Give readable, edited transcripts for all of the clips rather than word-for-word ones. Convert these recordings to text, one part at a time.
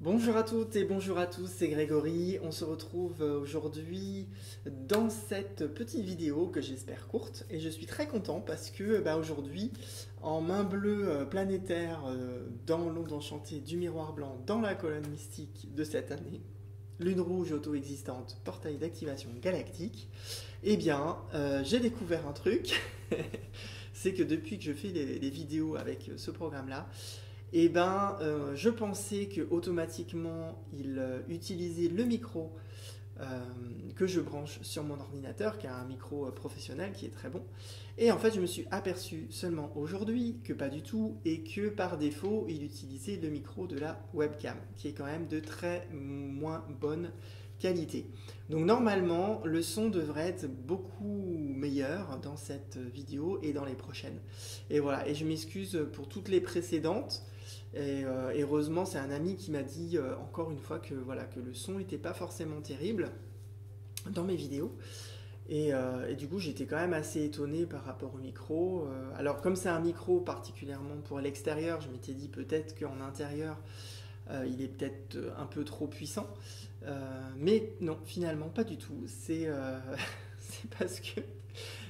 Bonjour à toutes et bonjour à tous, c'est Grégory. On se retrouve aujourd'hui dans cette petite vidéo que j'espère courte et je suis très content parce que aujourd'hui, en main bleue planétaire dans l'onde enchantée du miroir blanc dans la colonne mystique de cette année, lune rouge auto-existante, portail d'activation galactique, j'ai découvert un truc, c'est que depuis que je fais des vidéos avec ce programme-là, je pensais que automatiquement il utilisait le micro euh, que je branche sur mon ordinateur, qui a un micro professionnel qui est très bon. Et en fait, je me suis aperçu seulement aujourd'hui que pas du tout, et que par défaut, il utilisait le micro de la webcam, qui est quand même de très moins bonne qualité. Donc normalement, le son devrait être beaucoup meilleur dans cette vidéo et dans les prochaines. Et voilà, et je m'excuse pour toutes les précédentes. Et heureusement, c'est un ami qui m'a dit encore une fois que, voilà, que le son n'était pas forcément terrible dans mes vidéos. Et du coup, j'étais quand même assez étonné par rapport au micro. Alors, comme c'est un micro particulièrement pour l'extérieur, je m'étais dit peut-être qu'en intérieur, il est peut-être un peu trop puissant. Mais non, finalement, pas du tout. C'est parce que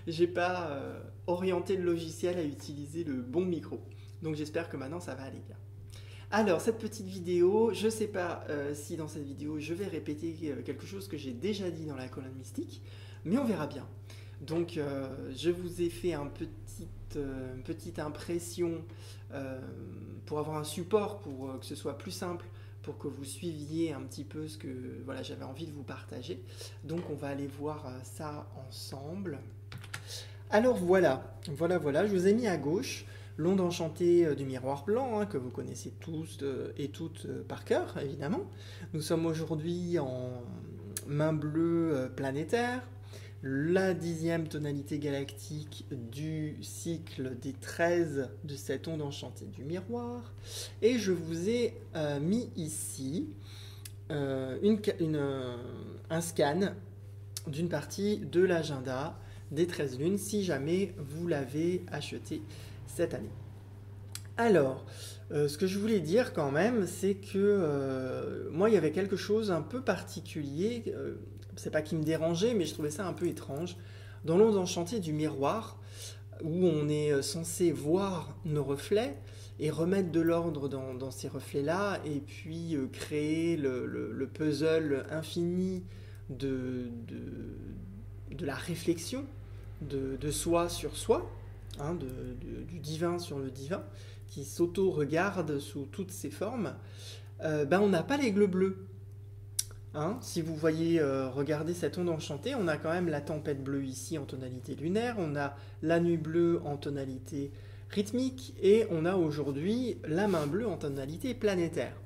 j'ai pas orienté le logiciel à utiliser le bon micro. Donc, j'espère que maintenant, ça va aller bien. Alors, cette petite vidéo, je ne sais pas si dans cette vidéo je vais répéter quelque chose que j'ai déjà dit dans la colonne mystique, mais on verra bien. Donc, je vous ai fait une petite impression pour avoir un support, pour que ce soit plus simple, pour que vous suiviez un petit peu ce que voilà, j'avais envie de vous partager. Donc, on va aller voir ça ensemble. Alors voilà, je vous ai mis à gauche l'onde enchantée du miroir blanc, que vous connaissez tous et toutes par cœur, évidemment. Nous sommes aujourd'hui en main bleue planétaire, la 10e tonalité galactique du cycle des 13 de cette onde enchantée du miroir. Et je vous ai mis ici un scan d'une partie de l'agenda des 13 lunes, si jamais vous l'avez acheté cette année. Alors, ce que je voulais dire quand même, c'est que moi, il y avait quelque chose un peu particulier, c'est pas qui me dérangeait, mais je trouvais ça un peu étrange, dans l'onde enchantée du miroir, où on est censé voir nos reflets et remettre de l'ordre dans ces reflets-là, et puis créer le puzzle infini de la réflexion de soi sur soi, du divin sur le divin, qui s'auto-regarde sous toutes ses formes. On n'a pas l'aigle bleu. Si vous voyez regarder cette onde enchantée, on a quand même la tempête bleue ici en tonalité lunaire, on a la nuit bleue en tonalité rythmique, et on a aujourd'hui la main bleue en tonalité planétaire.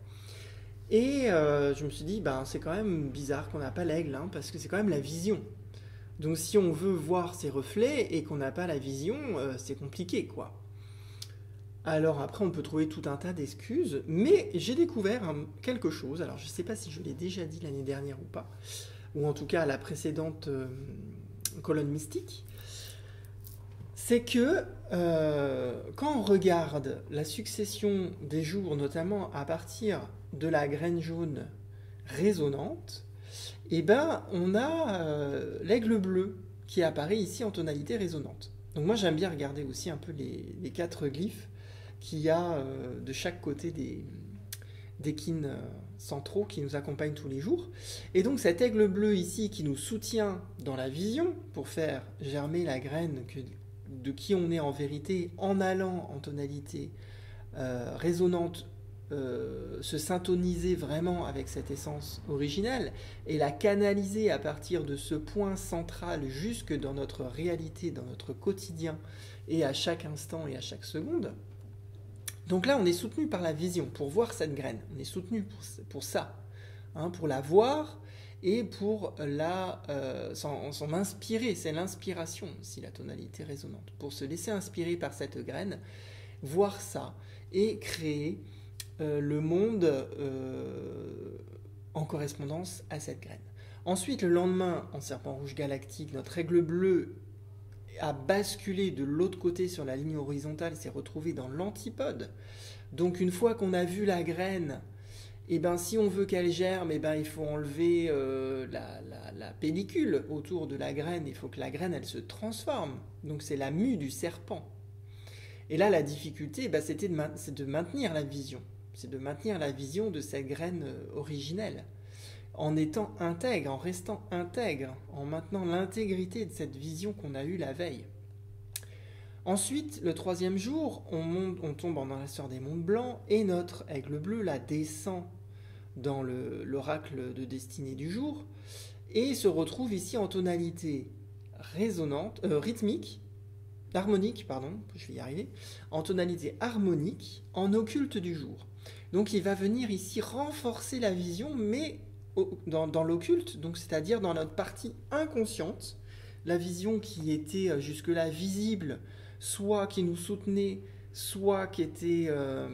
Et je me suis dit, c'est quand même bizarre qu'on n'a pas l'aigle, parce que c'est quand même la vision. Donc si on veut voir ces reflets et qu'on n'a pas la vision, c'est compliqué, quoi. Alors après, on peut trouver tout un tas d'excuses, mais j'ai découvert quelque chose. Alors je ne sais pas si je l'ai déjà dit l'année dernière ou pas, ou en tout cas à la précédente colonne mystique. C'est que quand on regarde la succession des jours, notamment à partir de la graine jaune résonante, on a l'aigle bleu qui apparaît ici en tonalité résonante. Donc moi j'aime bien regarder aussi un peu les 4 glyphes qu'il y a de chaque côté des kines centraux qui nous accompagnent tous les jours. Et donc cet aigle bleu ici qui nous soutient dans la vision pour faire germer la graine de qui on est en vérité en allant en tonalité résonante, se syntoniser vraiment avec cette essence originelle et la canaliser à partir de ce point central jusque dans notre réalité, dans notre quotidien et à chaque instant et à chaque seconde. Donc là, on est soutenu par la vision pour voir cette graine. On est soutenu pour ça, pour la voir et pour s'en inspirer. C'est l'inspiration aussi, la tonalité résonante. Pour se laisser inspirer par cette graine, voir ça et créer le monde en correspondance à cette graine. Ensuite, le lendemain, en serpent rouge galactique, notre aigle bleu a basculé de l'autre côté sur la ligne horizontale, s'est retrouvé dans l'antipode. Donc une fois qu'on a vu la graine Et ben si on veut qu'elle germe, et ben il faut enlever la pellicule autour de la graine. Il faut que la graine elle se transforme. Donc c'est la mue du serpent. Et là la difficulté, ben, c'est de maintenir la vision. C'est de maintenir la vision de cette graine originelle. En étant intègre, en restant intègre, en maintenant l'intégrité de cette vision qu'on a eue la veille. Ensuite, le troisième jour, on tombe dans la sœur des monts blancs et notre aigle bleu la descend dans l'oracle de destinée du jour et se retrouve ici en tonalité harmonique, je vais y arriver, en tonalité harmonique, en occulte du jour. Donc il va venir ici renforcer la vision, mais dans l'occulte, donc c'est-à-dire dans notre partie inconsciente, la vision qui était jusque-là visible, soit qui nous soutenait, soit qui était un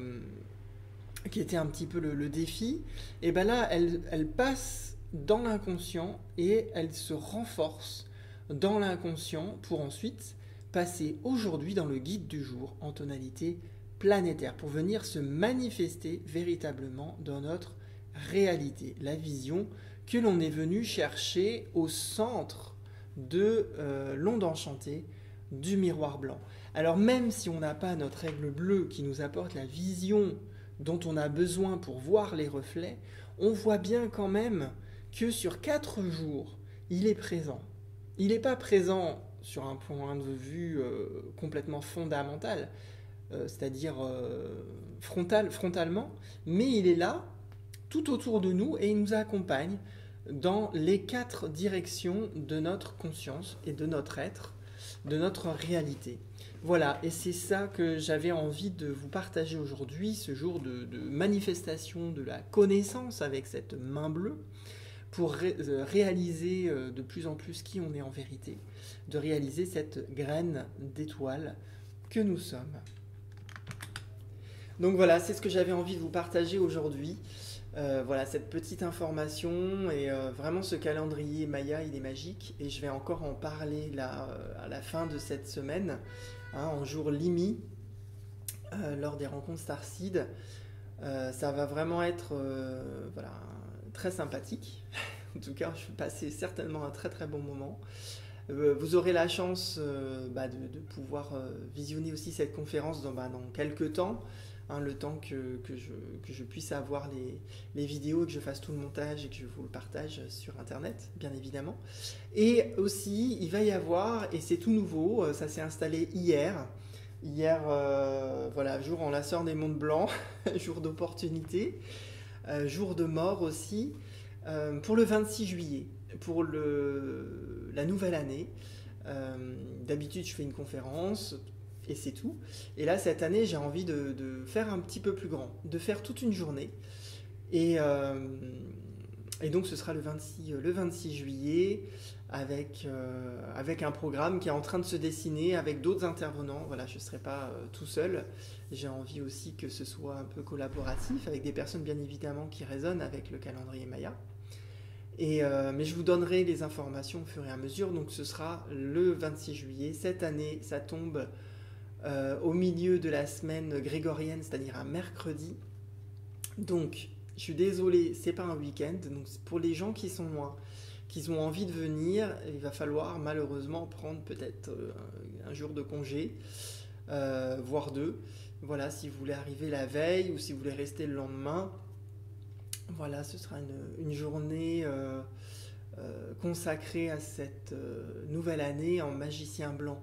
petit peu le défi, et bien là, elle passe dans l'inconscient et elle se renforce dans l'inconscient pour ensuite passer aujourd'hui dans le guide du jour en tonalité planétaire, pour venir se manifester véritablement dans notre réalité, la vision que l'on est venu chercher au centre de l'onde enchantée du miroir blanc. Alors même si on n'a pas notre aigle bleu qui nous apporte la vision dont on a besoin pour voir les reflets, on voit bien quand même que sur 4 jours, il est présent. Il n'est pas présent sur un point de vue complètement fondamental, c'est-à-dire frontalement, mais il est là, tout autour de nous, et il nous accompagne dans les 4 directions de notre conscience et de notre être, de notre réalité. Voilà, et c'est ça que j'avais envie de vous partager aujourd'hui, ce jour de manifestation de la connaissance avec cette main bleue, pour réaliser de plus en plus qui on est en vérité, de réaliser cette graine d'étoile que nous sommes. Donc voilà, c'est ce que j'avais envie de vous partager aujourd'hui. Voilà, cette petite information et vraiment ce calendrier Maya, il est magique et je vais encore en parler là, à la fin de cette semaine, en jour Limi, lors des rencontres Starseed. Ça va vraiment être voilà, très sympathique. En tout cas, je vais passer certainement un très très bon moment. Vous aurez la chance de pouvoir visionner aussi cette conférence dans quelques temps. Le temps que je puisse avoir les vidéos, que je fasse tout le montage et que je vous le partage sur internet, bien évidemment. Et aussi, il va y avoir, et c'est tout nouveau, ça s'est installé hier, voilà, jour en la sœur des monts blancs, jour d'opportunité, jour de mort aussi, pour le 26 juillet, pour la nouvelle année. D'habitude, je fais une conférence, et c'est tout. Et là, cette année, j'ai envie de faire un petit peu plus grand, de faire toute une journée. Et donc, ce sera le 26 juillet, avec un programme qui est en train de se dessiner, avec d'autres intervenants. Voilà, je ne serai pas tout seul. J'ai envie aussi que ce soit un peu collaboratif, avec des personnes, bien évidemment, qui résonnent avec le calendrier Maya. Mais je vous donnerai les informations au fur et à mesure. Donc, ce sera le 26 juillet. Cette année, ça tombe au milieu de la semaine grégorienne, c'est-à-dire un mercredi. Donc, je suis désolé, c'est pas un week-end. Donc, pour les gens qui sont loin, qui ont envie de venir, il va falloir malheureusement prendre peut-être un jour de congé, voire 2. Voilà, si vous voulez arriver la veille ou si vous voulez rester le lendemain. Voilà, ce sera une journée consacrée à cette nouvelle année en magicien blanc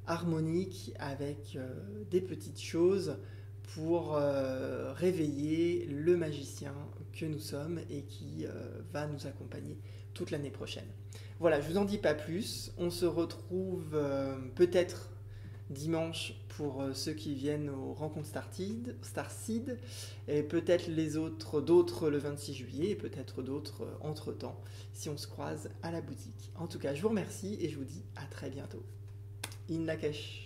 harmonique, avec des petites choses pour réveiller le magicien que nous sommes et qui va nous accompagner toute l'année prochaine. Voilà, je vous en dis pas plus. On se retrouve peut-être dimanche pour ceux qui viennent aux rencontres Starseed, et peut-être d'autres le 26 juillet, et peut-être d'autres entre-temps, si on se croise à la boutique. En tout cas, je vous remercie et je vous dis à très bientôt. In Lakesh.